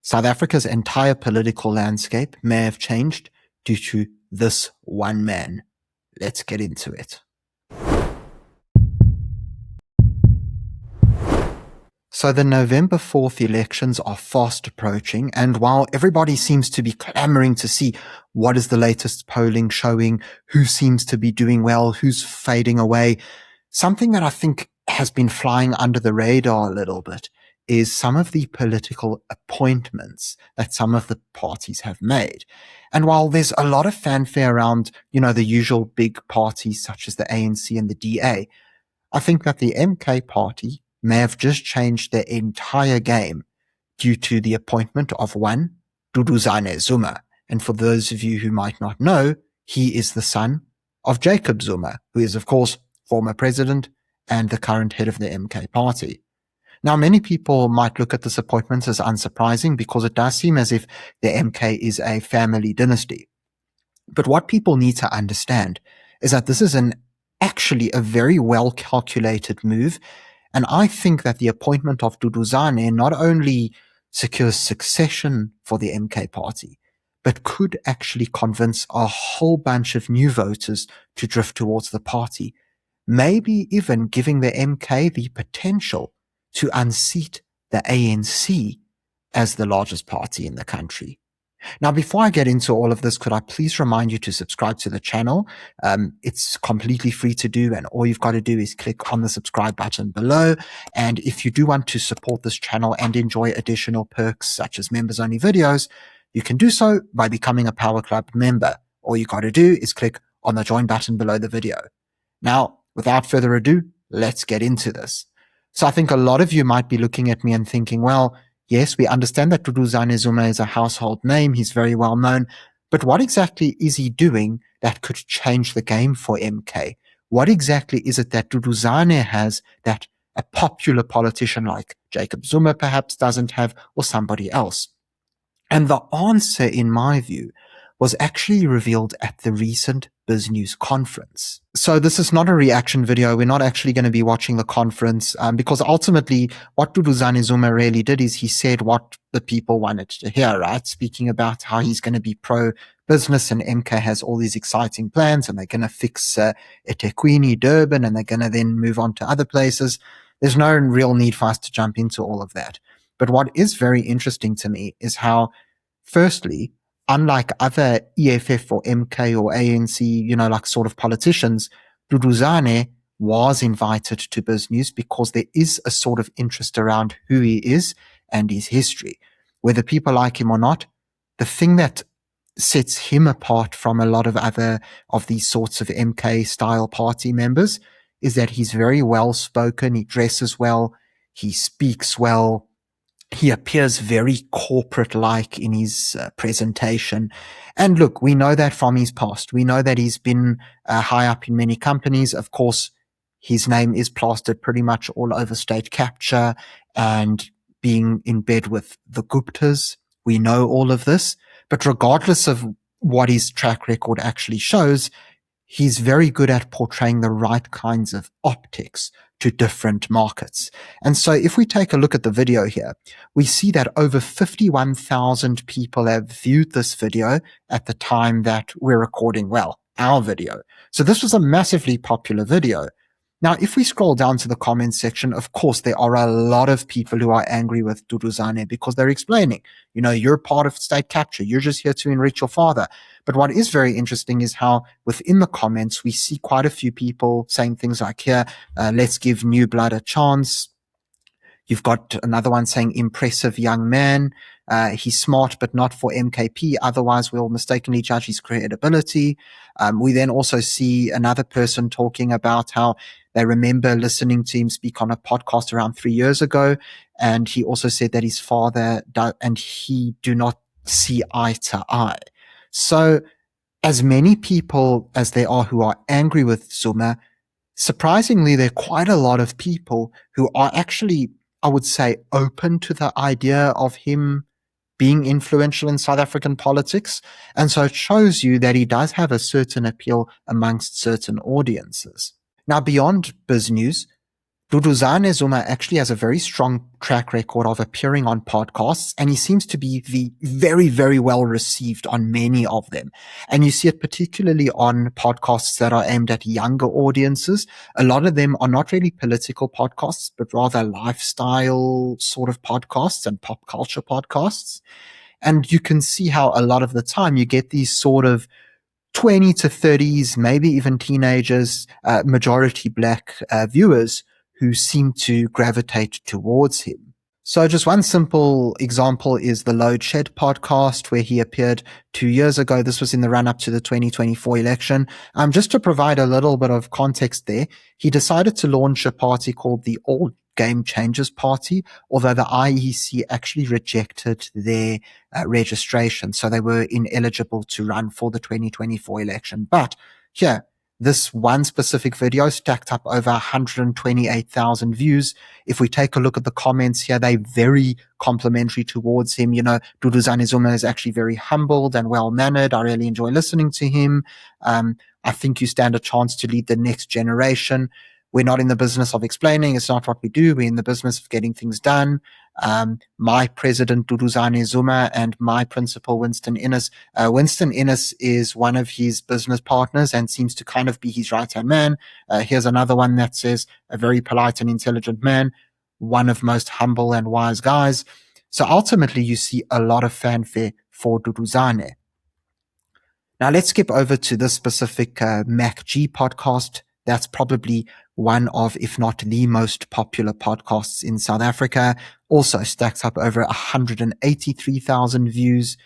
South Africa's entire political landscape may have changed due to this one man. Let's get into it. So the November 4th elections are fast approaching, and while everybody seems to be clamoring to see what is the latest polling showing, who seems to be doing well, who's fading away, something that I think has been flying under the radar a little bit is some of the political appointments that some of the parties have made. And while there's a lot of fanfare around, the usual big parties such as the ANC and the DA, I think that the MK party may have just changed their entire game due to the appointment of one, Duduzane Zuma. And for those of you who might not know, he is the son of Jacob Zuma, who is, of course, former president and the current head of the MK party. Now, many people might look at this appointment as unsurprising because it does seem as if the MK is a family dynasty. But what people need to understand is that this is actually a very well-calculated move, and I think that the appointment of Duduzane not only secures succession for the MK party, but could actually convince a whole bunch of new voters to drift towards the party, maybe even giving the MK the potential to unseat the ANC as the largest party in the country. Now, before I get into all of this, could I please remind you to subscribe to the channel? It's completely free to do, and all you've got to do is click on the subscribe button below. And if you do want to support this channel and enjoy additional perks such as members-only videos, you can do so by becoming a Power Club member. All you got to do is click on the join button below the video. Now, without further ado, let's get into this. So I think a lot of you might be looking at me and thinking, well, yes, we understand that Duduzane Zuma is a household name. He's very well known. But what exactly is he doing that could change the game for MK? What exactly is it that Duduzane has that a popular politician like Jacob Zuma perhaps doesn't have, or somebody else? And the answer, in my view, was actually revealed at the recent BizNews conference. So this is not a reaction video. We're not actually going to be watching the conference because ultimately what Duduzane Zuma really did is he said what the people wanted to hear, right? Speaking about how he's going to be pro-business and MK has all these exciting plans and they're going to fix eThekwini, Durban, and they're going to then move on to other places. There's no real need for us to jump into all of that. But what is very interesting to me is how, firstly, unlike other EFF or MK or ANC, like sort of politicians, Duduzane was invited to BizNews because there is a sort of interest around who he is and his history. Whether people like him or not, the thing that sets him apart from a lot of other of these sorts of MK-style party members is that he's very well-spoken, he dresses well, he speaks well, he appears very corporate-like in his presentation. And look, we know that from his past. We know that he's been high up in many companies. Of course, his name is plastered pretty much all over state capture and being in bed with the Guptas. We know all of this. But regardless of what his track record actually shows, he's very good at portraying the right kinds of optics to different markets. And so if we take a look at the video here, we see that over 51,000 people have viewed this video at the time that we're recording, our video. So this was a massively popular video. Now, if we scroll down to the comments section, of course, there are a lot of people who are angry with Duduzane because they're explaining, you're part of state capture. You're just here to enrich your father. But what is very interesting is how within the comments, we see quite a few people saying things like here, let's give new blood a chance. You've got another one saying impressive young man. He's smart, but not for MKP. Otherwise, we'll mistakenly judge his credibility. We then also see another person talking about how they remember listening to him speak on a podcast around 3 years ago. And he also said that his father and he do not see eye to eye. So as many people as there are who are angry with Zuma, surprisingly, there are quite a lot of people who are actually, I would say, open to the idea of him being influential in South African politics. And so it shows you that he does have a certain appeal amongst certain audiences. Now, beyond BizNews, Duduzane Zuma actually has a very strong track record of appearing on podcasts, and he seems to be very, very well received on many of them. And you see it particularly on podcasts that are aimed at younger audiences. A lot of them are not really political podcasts, but rather lifestyle sort of podcasts and pop culture podcasts. And you can see how a lot of the time you get these sort of 20 to 30s, maybe even teenagers, majority black viewers who seem to gravitate towards him. So just one simple example is the Load Shed podcast where he appeared 2 years ago. This was in the run up to the 2024 election. Just to provide a little bit of context there, he decided to launch a party called the All Game Changers Party, although the IEC actually rejected their registration. So they were ineligible to run for the 2024 election. But here, this one specific video stacked up over 128,000 views. If we take a look at the comments here, they're very complimentary towards him. You know, Duduzane Zuma is actually very humbled and well-mannered. I really enjoy listening to him. I think you stand a chance to lead the next generation. We're not in the business of explaining. It's not what we do. We're in the business of getting things done. My president, Duduzane Zuma, and my principal, Winston Innes. Winston Innes is one of his business partners and seems to kind of be his right-hand man. Here's another one that says, a very polite and intelligent man, one of most humble and wise guys. So ultimately, you see a lot of fanfare for Duduzane. Now, let's skip over to this specific MacG podcast. That's probably one of, if not the most popular podcasts in South Africa. Also stacks up over 183,000 views.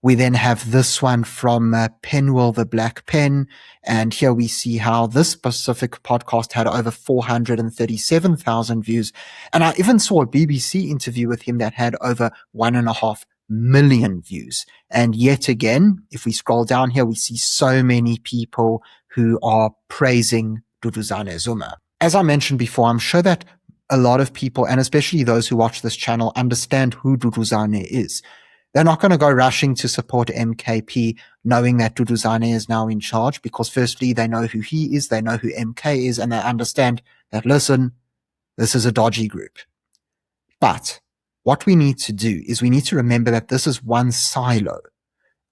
We then have this one from Penwell the Black Pen. And here we see how this specific podcast had over 437,000 views. And I even saw a BBC interview with him that had over 1.5 million views. And yet again, if we scroll down here, we see so many people who are praising Duduzane Zuma. As I mentioned before, I'm sure that a lot of people, and especially those who watch this channel, understand who Duduzane is. They're not going to go rushing to support MKP knowing that Duduzane is now in charge, because firstly, they know who he is, they know who MK is, and they understand that, listen, this is a dodgy group. But what we need to do is we need to remember that this is one silo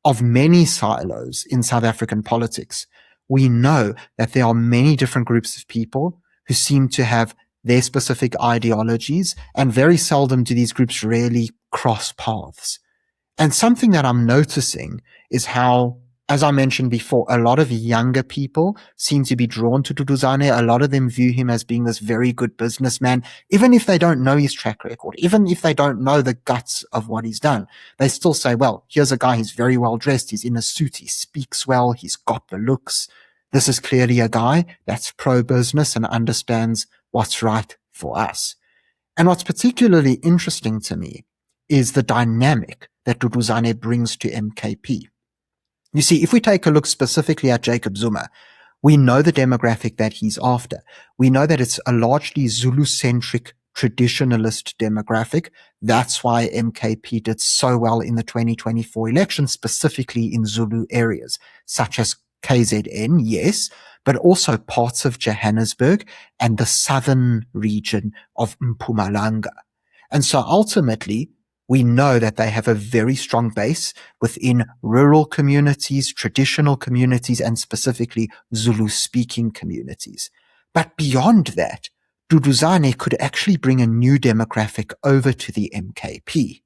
of many silos in South African politics. We know that there are many different groups of people who seem to have their specific ideologies, and very seldom do these groups really cross paths. And something that I'm noticing is how, as I mentioned before, a lot of younger people seem to be drawn to Duduzane. A lot of them view him as being this very good businessman, even if they don't know his track record, even if they don't know the guts of what he's done. They still say, well, here's a guy, he's very well dressed, he's in a suit, he speaks well, he's got the looks. This is clearly a guy that's pro-business and understands what's right for us. And what's particularly interesting to me is the dynamic that Duduzane brings to MKP. You see, if we take a look specifically at Jacob Zuma, we know the demographic that he's after. We know that it's a largely Zulu-centric traditionalist demographic. That's why MKP did so well in the 2024 election, specifically in Zulu areas, such as KZN, yes, but also parts of Johannesburg and the southern region of Mpumalanga. And so ultimately, we know that they have a very strong base within rural communities, traditional communities, and specifically Zulu-speaking communities. But beyond that, Duduzane could actually bring a new demographic over to the MKP.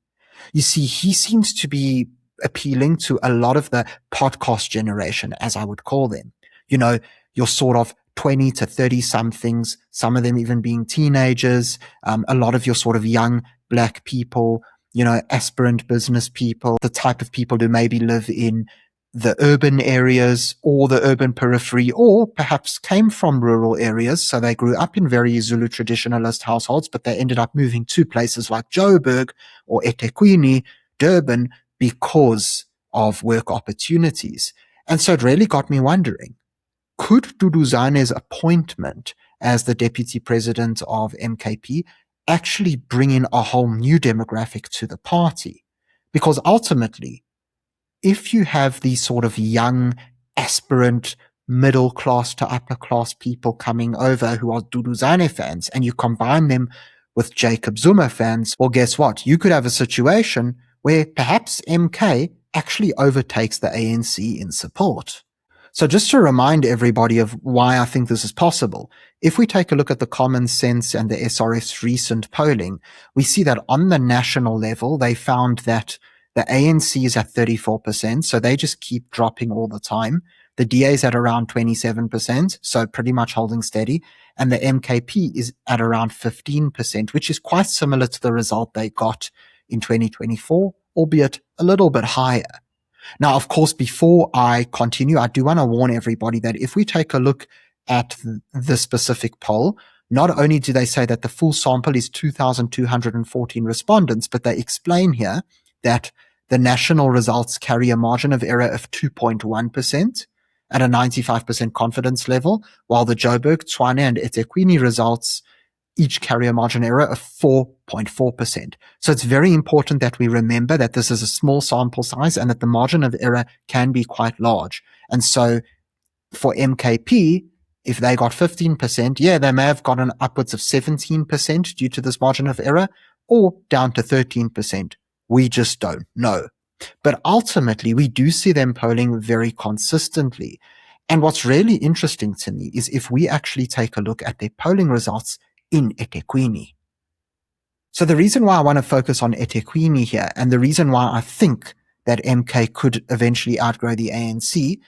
You see, he seems to be appealing to a lot of the podcast generation, as I would call them. You know, your sort of 20 to 30 somethings, some of them even being teenagers, a lot of your sort of young black people, you know, aspirant business people, the type of people who maybe live in the urban areas or the urban periphery, or perhaps came from rural areas. So they grew up in very Zulu traditionalist households, but they ended up moving to places like Joburg or eThekwini, Durban, because of work opportunities. And so it really got me wondering, could Duduzane's appointment as the deputy president of MKP actually bring in a whole new demographic to the party? Because ultimately, if you have these sort of young, aspirant, middle class to upper class people coming over who are Duduzane fans, and you combine them with Jacob Zuma fans, well, guess what? You could have a situation where perhaps MK actually overtakes the ANC in support. So just to remind everybody of why I think this is possible, if we take a look at the Common Sense and the SRF's recent polling, we see that on the national level, they found that the ANC is at 34%, so they just keep dropping all the time. The DA is at around 27%, so pretty much holding steady. And the MKP is at around 15%, which is quite similar to the result they got in 2024, albeit a little bit higher. Now, of course, before I continue, I do want to warn everybody that if we take a look at the specific poll, not only do they say that the full sample is 2,214 respondents, but they explain here that the national results carry a margin of error of 2.1% at a 95% confidence level, while the Joburg, Tshwane, and eThekwini results each carry a margin error of 4.4%. So it's very important that we remember that this is a small sample size and that the margin of error can be quite large. And so for MKP, if they got 15%, yeah, they may have gotten upwards of 17% due to this margin of error, or down to 13%. We just don't know. But ultimately, we do see them polling very consistently. And what's really interesting to me is if we actually take a look at their polling results in eThekwini. So the reason why I want to focus on eThekwini here, and the reason why I think that MK could eventually outgrow the ANC,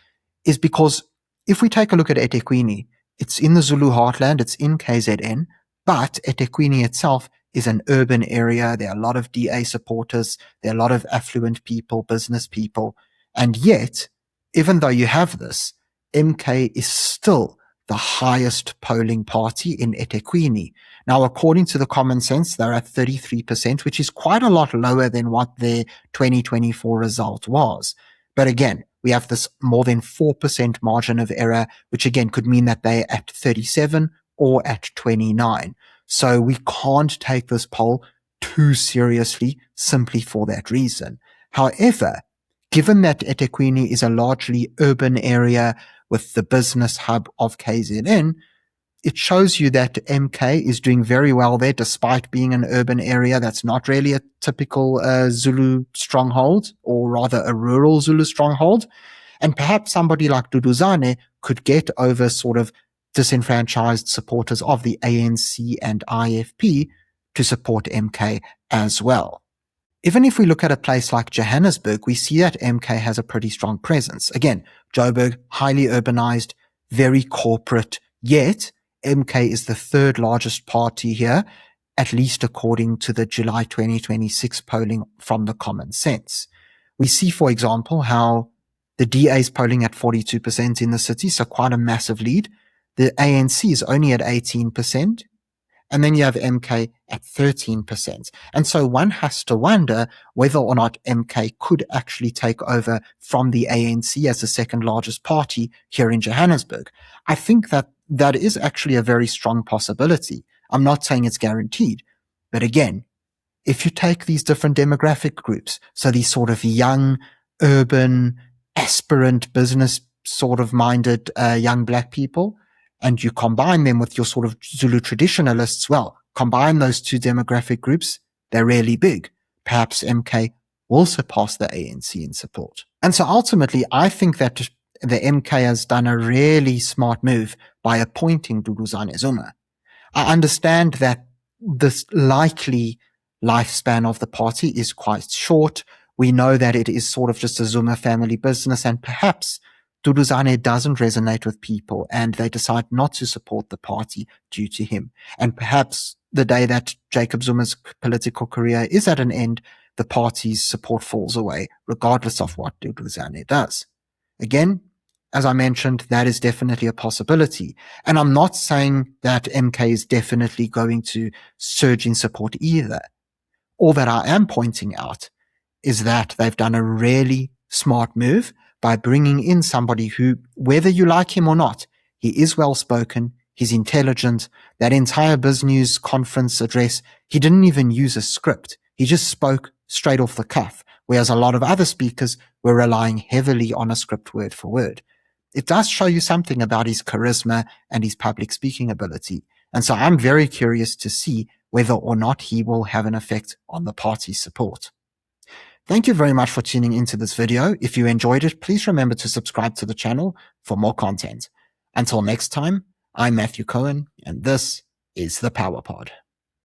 is because if we take a look at eThekwini, it's in the Zulu heartland, it's in KZN, but eThekwini itself is an urban area. There are a lot of DA supporters, there are a lot of affluent people, business people, and yet, even though you have this, MK is still the highest polling party in eThekwini. Now, according to the Common Sense, they're at 33%, which is quite a lot lower than what their 2024 result was. But again, we have this more than 4% margin of error, which again could mean that they're at 37 or at 29. So we can't take this poll too seriously simply for that reason. However, given that eThekwini is a largely urban area with the business hub of KZN, it shows you that MK is doing very well there despite being an urban area that's not really a typical Zulu stronghold, or rather a rural Zulu stronghold. And perhaps somebody like Duduzane could get over sort of disenfranchised supporters of the ANC and IFP to support MK as well. Even if we look at a place like Johannesburg, we see that MK has a pretty strong presence. Again, Joburg, highly urbanized, very corporate, yet MK is the third largest party here, at least according to the July 2026 polling from the Common Sense. We see, for example, how the DA is polling at 42% in the city, so quite a massive lead. The ANC is only at 18%. And then you have MK at 13%. And so one has to wonder whether or not MK could actually take over from the ANC as the second largest party here in Johannesburg. I think that that is actually a very strong possibility. I'm not saying it's guaranteed. But again, if you take these different demographic groups, so these sort of young, urban, aspirant, business sort of minded young black people, and you combine them with your sort of Zulu traditionalists, well, combine those two demographic groups, they're really big. Perhaps MK will surpass the ANC in support. And so ultimately, I think that the MK has done a really smart move by appointing Duduzane Zuma. I understand that this likely lifespan of the party is quite short. We know that it is sort of just a Zuma family business, and perhaps Duduzane doesn't resonate with people and they decide not to support the party due to him. And perhaps the day that Jacob Zuma's political career is at an end, the party's support falls away, regardless of what Duduzane does. Again, as I mentioned, that is definitely a possibility. And I'm not saying that MK is definitely going to surge in support either. All that I am pointing out is that they've done a really smart move by bringing in somebody who, whether you like him or not, he is well-spoken, he's intelligent. That entire BizNews conference address, he didn't even use a script. He just spoke straight off the cuff, whereas a lot of other speakers were relying heavily on a script word for word. it does show you something about his charisma and his public speaking ability. And so I'm very curious to see whether or not he will have an effect on the party's support. Thank you very much for tuning into this video. If you enjoyed it, please remember to subscribe to the channel for more content. Until next time, I'm Matthew Cohen, and this is the Power Pod.